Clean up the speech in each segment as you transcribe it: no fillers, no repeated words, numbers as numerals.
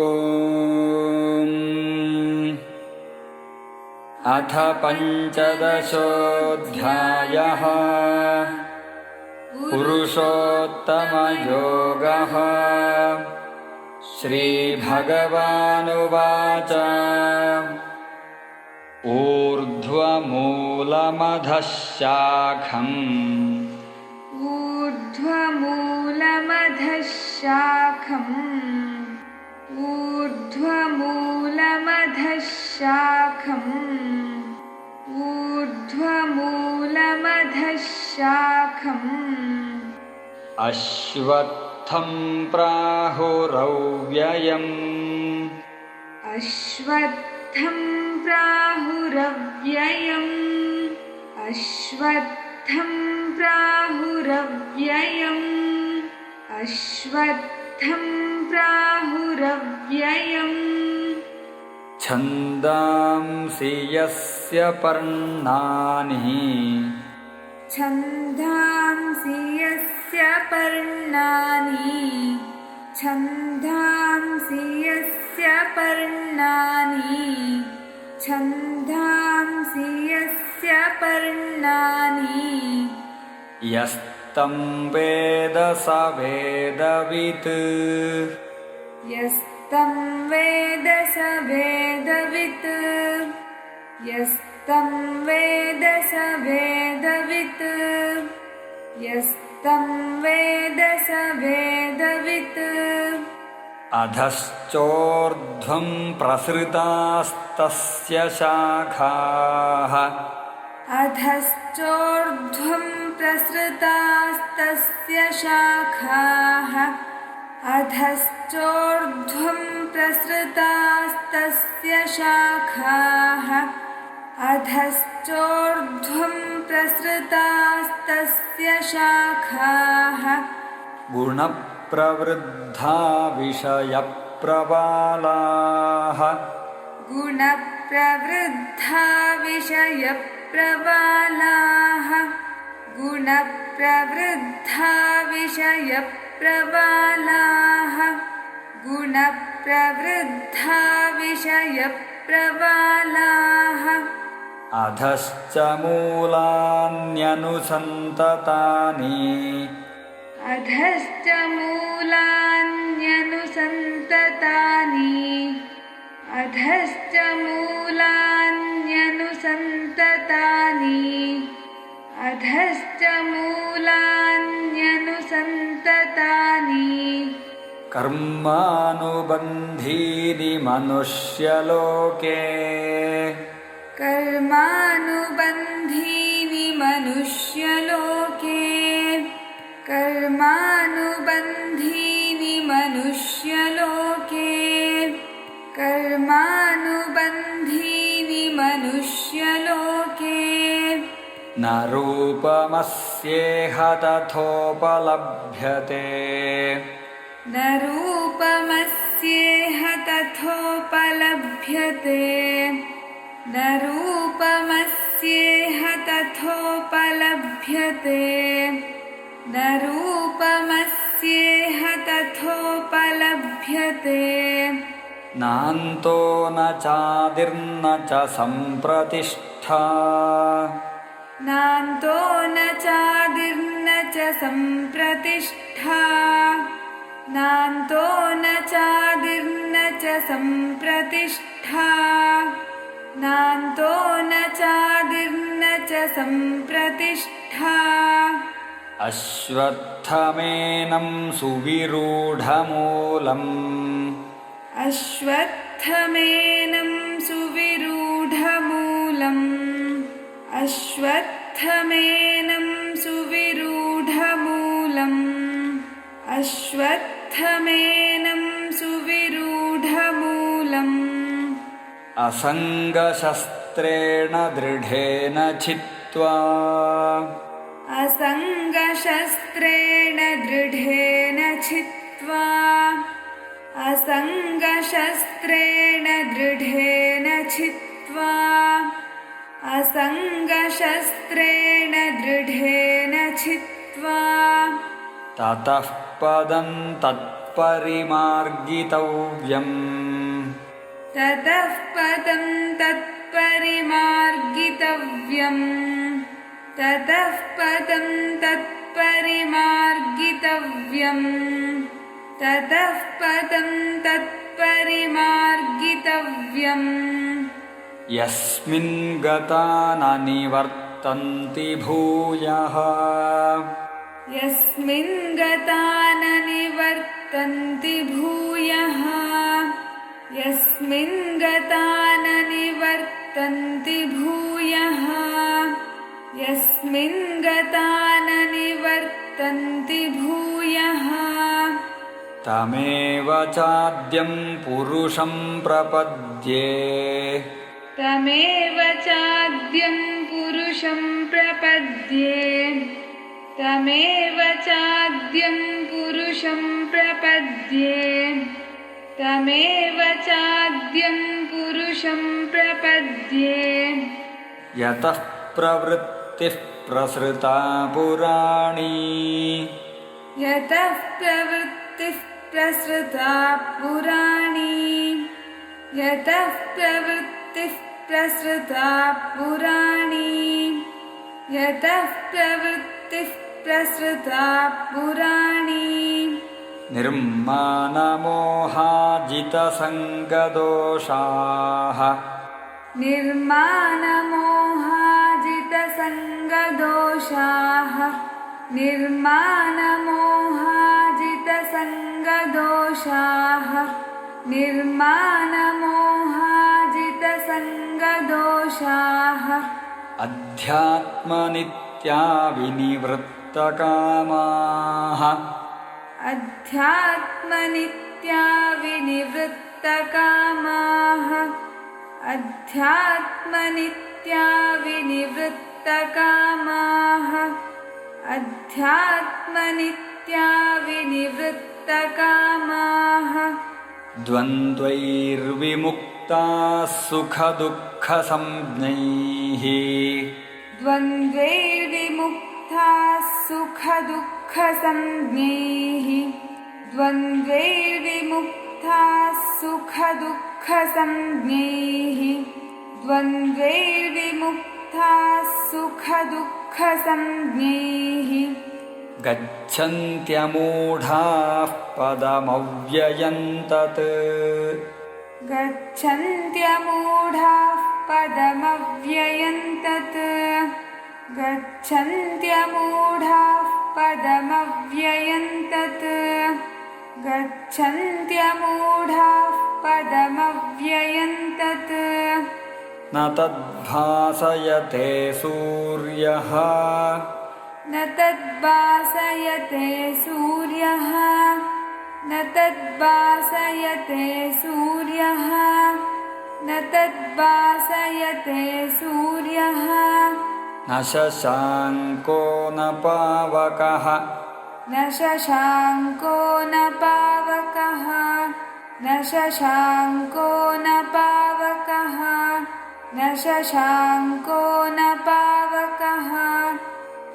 ॐ अथ पञ्चदशोऽध्यायः पुरुषोत्तमयोगः। श्रीभगवानुवाच ऊर्ध्वमूलमधः शाखम् ऊर्ध्वमूलमधः शाखम् ऊर्ध्वमूलमधः शाखम् ऊर्ध्वमूलमधः शाखम् अश्वत्थं प्राहुरव्ययम् अश्वत्थं प्राहुरव्ययम् अश्वत्थं प्राहुरव्ययम् अश्वत्थं प्राहुरव्ययम् छन्दांसि यस्य पर्णानि छन्दांसि यस्य पर्णानि छन्दांसि यस्य पर्णानि छन्दांसि यस्य पर्णानि यस्तं वेद स वेदवित् यस्तं वेद स वेदवित् यस्तं वेद स वेदवित् यस्तं वेद स वेदवित् अधश्चोर्ध्वं प्रसृतास्तस्य शाखाः अधश्चोर्ध्वं प्रसृतास्तस्य शाखाः अधश्चोर्ध्वं प्रसृतास्तस्य शाखाः अधश्चोर्ध्वं प्रसृतास्तस्य शाखाः गुणप्रवृद्धा विषयप्रबालाः गुणप्रवृद्धा विषयप्रबालाः गुणप्रवृद्धा विषयप्रबालाः गुणप्रवृद्धा विषयप्रबालाः अधश्च मूलान्यनुसन्ततानि अधश्च मूलान्यनुसन्ततानि अधश्च मूलान्यनुसन्ततानि अधश्च मूलान्यनुसन्ततानि कर्मानुबन्धीनि मनुष्यलोके कर्मानुबन्धीनि मनुष्यलोके कर्मानुबन्धीनि मनुष्यलोके कर्मानुबन्धीनि मनुष्यलोके न रूपमस्येह तथोपलभ्यते न रूपमस्येह तथोपलभ्यते न रूपमस्येह तथोपलभ्यते न रूपमस्येह तथोपलभ्यते नान्तो न चादिर्न च सम्प्रतिष्ठा नान्तो न चादिर्न च सम्प्रतिष्ठा नान्तो न चादिर्न च सम्प्रतिष्ठा नान्तो न चादिर्न च सम्प्रतिष्ठा अश्वत्थमेनं सुविरूढमूलम् अश्वत्थमेनं सुविरूढमूलम् अश्वत्थमेनं सुविरूढमूलम् अश्वत्थमेनं सुविरूढमूलम् असङ्गशस्त्रेण दृढेन छित्त्वा असङ्गशस्त्रेण दृढेन छित्त्वा असङ्गशस्त्रेण दृढेन छित्त्वा असङ्गशस्त्रेण दृढेन छित्त्वा ततः पदं तत् परिमार्गितव्यम् ततः पदं तत्परिमार्गितव्यम् ततः पदं तत्परिमार्गितव्यम् ततः पदं तत्परिमार्गितव्यम् यस्मिन् गता न निवर्तन्ति भूयः यस्मिन् गता न निवर्तन्ति भूयः यस्मिन् गता न निवर्तन्ति भूयः यस्मिन् गता न निवर्तन्ति भूयः तमेव चाद्यं पुरुषं प्रपद्ये तमेव चाद्यं पुरुषं प्रपद्ये तमेव चाद्यं पुरुषं प्रपद्ये तमेव चाद्यं पुरुषं प्रपद्ये यतः प्रवृत्तिः प्रसृता पुराणी यतः प्रवृत्तिः प्रसृता पुराणी यतः प्रवृत्तिः प्रसृता पुराणी यतः प्रवृत्तिः प्रसृता पुराणी निर्मानमोहाजितसङ्गदोषाः निर्मानमोहाजितसङ्गदोषाः निर्मानमोहाजितसङ्गदोषाः निर्मानमोहाजितसङ्गदोषाः अध्यात्मनित्या विनिवृत्तकामाः अध्यात्मनित्या विनिवृत्तकामाः अध्यात्मनित्या विनिवृत्तकामाः अध्यात्मनित्या विनिवृत्तकामाः द्वन्द्वैर्विमुक्ताः सुखदुःखसंज्ञैः द्वन्द्वैर्विमुक्ताः सुखदुःखसंज्ञैः द्वन्द्वैर्विमुक्ताः सुखदुःखसंज्ञैः द्वन्द्वैर्विमुक्ताः सुखदुःखसंज्ञैः गच्छन्त्यमूढाः पदमव्ययं तत् गच्छन्त्यमूढाः पदमव्ययं तत् गच्छन्त्यमूढाः पदमव्ययं तत् गच्छन्त्यमूढाः पदमव्ययं तत् न तद्भासयते सूर्यः न तद्भासयते सूर्यः न तद्भासयते सूर्यः न तद्भासयते सूर्यः न शशाङ्को न पावकः न शशाङ्को न पावकः न शशाङ्को न पावकः न शशाङ्को न पावकः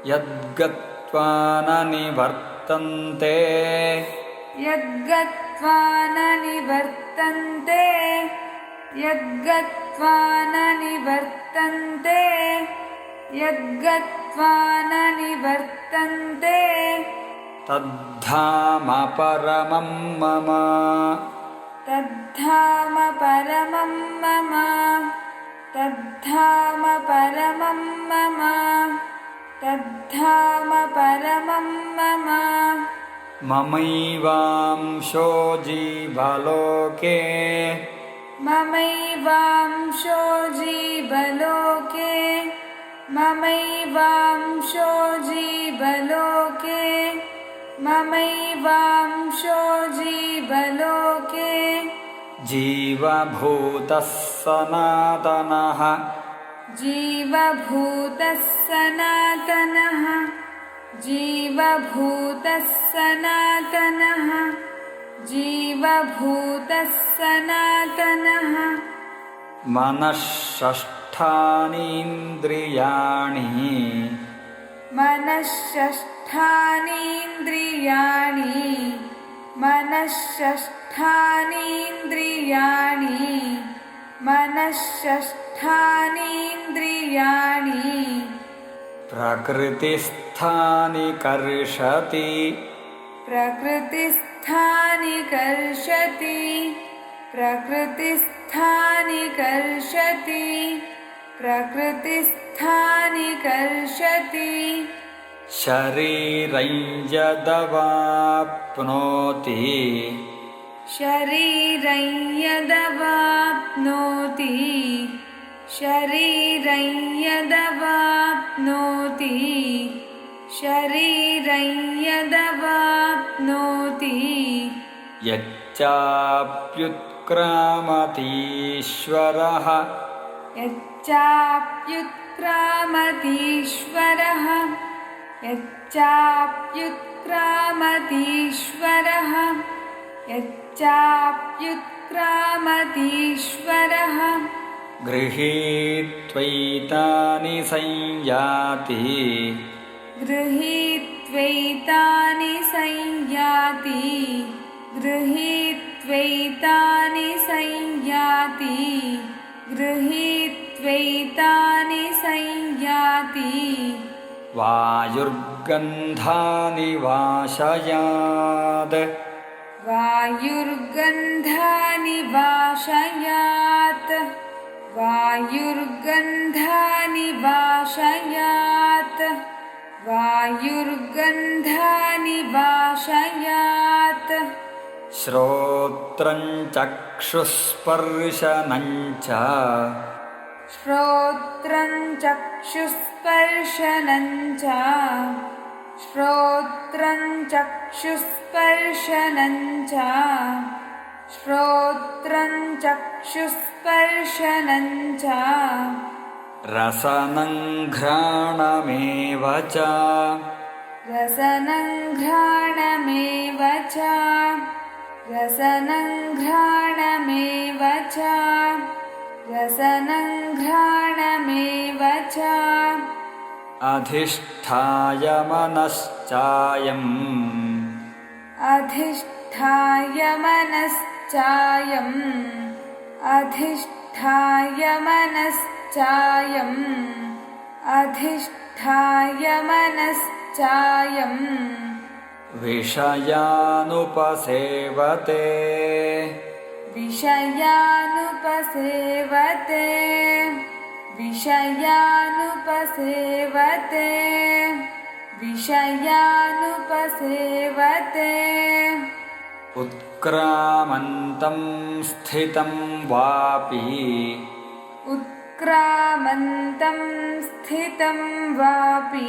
यद्गत्वा न निवर्तन्ते यद्गत्वा न निवर्तन्ते यद्गत्वा न निवर्तन्ते यद्गत्वा न निवर्तन्ते तद्धाम परमं मम तद्धाम परमं मम तद्धाम परमं मम तद्धाम परमं मम ममैवांशो जीवलोके ममैवांशो जीवलोके ममैवांशो जीवलोके ममैवांशो जीवलोके जीवभूतः सनातनः जीवभूतः सनातनः जीवभूतः सनातनः जीवभूतः सनातनः मनःषष्ठानीन्द्रियाणि मनःषष्ठानीन्द्रियाणि मनःषष्ठानीन्द्रियाणि मनःषष्ठानीन्द्रियाणि प्रकृतिस्थानि कर्षति प्रकृतिस्थानि कर्षति प्रकृतिस्थानि कर्षति प्रकृतिस्थानि कर्षति शरीरं यदवाप्नोति शरीरं यदवाप्नोति शरीरं यदवाप्नोति शरीरं यदवाप्नोति यच्चाप्युत्क्रामतीश्वरः यच्चाप्युत्क्रामतीश्वरः यच्चाप्युत्क्रामतीश्वरः यच्चाप्युत्क्रामतीश्वरः गृहीत्वैतानि संयाति गृहीत्वैतानि संयाति गृहीत्वैतानि संयाति गृहीत्वैतानि संयाति वायुर्गन्धानि वाशयात् वायुर्गन्धानि वाशयात् वायुर्गन्धानि वाशयात् वायुर्गन्धानि वाशयात् श्रोत्रं चक्षुस्पर्शनं च श्रोत्रं चक्षुस्पर्शनं च श्रोत्रं चक्षुस्पर्शनं च श्रोत्रं चक्षुस्पर्शनं च रसनं घ्राणमेव च रसनं घ्राणमेव च रसनं घ्राणमेव च रसनं घ्राणमेव च अधिष्ठाय मनश्चायम् अधिष्ठाय मनश्चायम् अधिष्ठाय मनश्चायम् अधिष्ठाय मनश्चायम् विषयानुपसेवते विषयानुपसेवते विषयानुपसेवते विषयानुपसेवते उत्क्रामन्तं स्थितं वापि उत्क्रामन्तं स्थितं वापि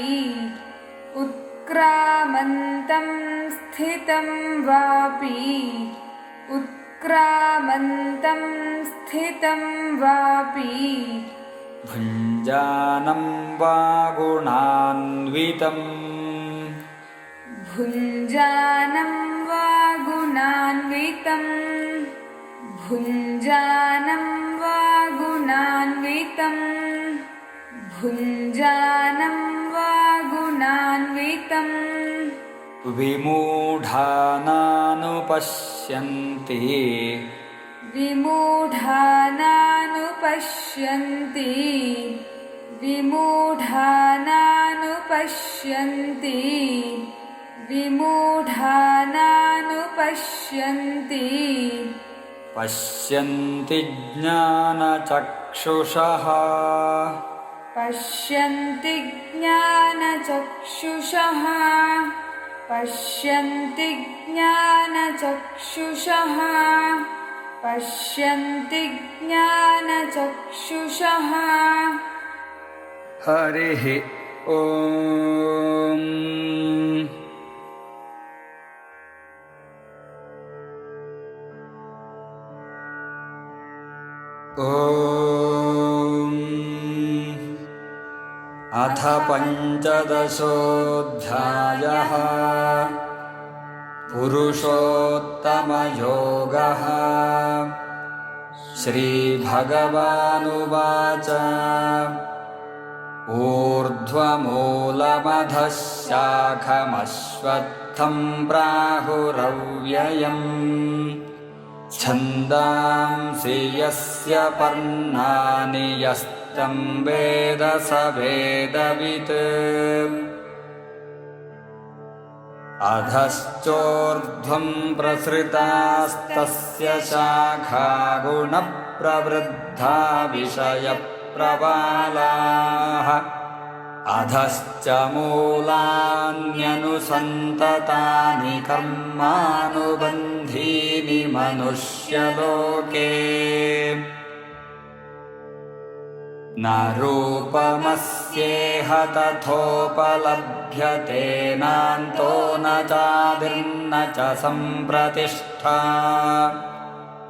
उत्क्रामन्तं स्थितं वापि उत्क्रामन्तं स्थितं वापि भुञ्जानं वा गुणान्वितम् भुञ्जानं वा गुणान्वितम् भुञ्जानं वा गुणान्वितम् भुञ्जानं वा गुणान्वितम् विमूढानानुपश्यन्ति विमूढानानुपश्यन्ति विमूढानानुपश्यन्ति विमूढानानुपश्यन्ति पश्यन्ति ज्ञानचक्षुषः पश्यन्ति ज्ञानचक्षुषः पश्यन्ति ज्ञानचक्षुषः पश्यन्ति ज्ञानचक्षुषः हरिः ॐ अथ पञ्चदशोऽध्यायः पुरुषोत्तमयोगः श्रीभगवानुवाच ऊर्ध्वमूलमधः शाखमश्वत्थम् अर्थं प्राहुरव्ययम् छन्दांसि यस्य पर्णानि यस्तं वेद स वेदवित् अधश्चोर्ध्वं प्रसृतास्तस्य शाखा गुणप्रवृद्धा विषयप्रबालाः अधश्च मूलान्यनुसन्ततानि कर्मानुबन्धीनि मनुष्यलोके न रूपमस्येह तथोपलभ्यते नान्तो न चादिर्न च सम्प्रतिष्ठा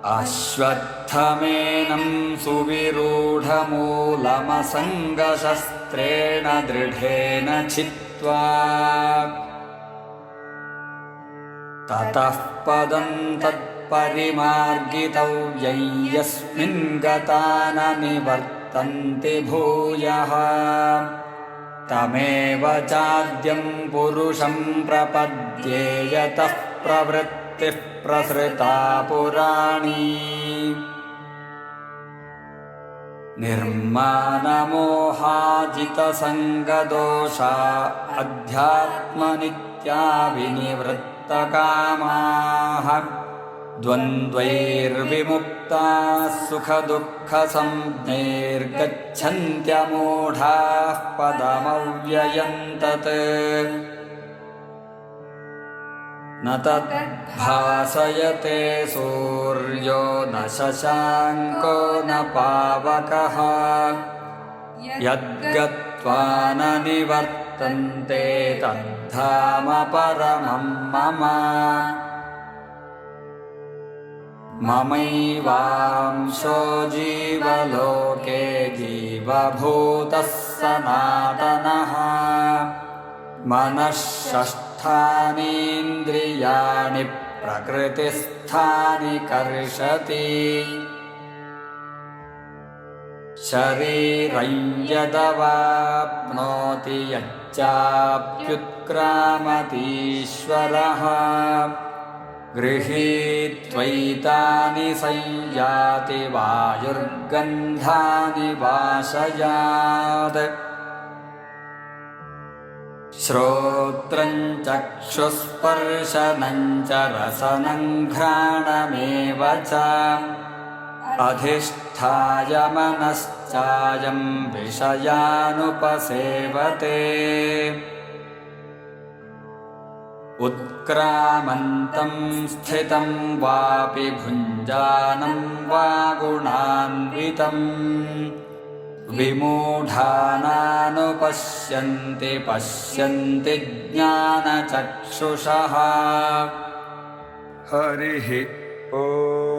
अश्वत्थमेनं सुविरूढमूलमसङ्गशस्त्रेण दृढेन छित्त्वा ततः पदं तत्परिमार्गितव्यं यस्मिन् गता न निवर्तन्ति भूयः तमेव चाद्यं पुरुषं प्रपद्ये यतः प्रवृत्तिः प्रसृता पुराणी निर्मानमोहाजितसङ्गदोषा अध्यात्मनित्या विनिवृत्तकामाः द्वन्द्वैर्विमुक्ताः सुखदुःखसंज्ञैर्गच्छन्त्यमूढाः पदमव्ययं तत् न तद्भासयते सूर्यो न शशाङ्को न पावकः यद्गत्वा न निवर्तन्ते तद्धाम परमं मम ममैवांशो जीवलोके जीवभूतः सनातनः मनःषष्ठानीन्द्रियाणि प्रकृतिस्थानि कर्षति शरीरं यदवाप्नोति यच्चाप्युत्क्रामतीश्वरः गृहीत्वैतानि संयाति वायुर्गन्धानि वाशयात् श्रोत्रं चक्षुस्पर्शनं च रसनं घ्राणमेव च अधिष्ठाय मनश्चायं विषयानुपसेवते उत्क्रामन्तं स्थितं वापि भुञ्जानं वा गुणान्वितम् विमूढानानुपश्यन्ति पश्यन्ति ज्ञानचक्षुषः हरिः ॐ।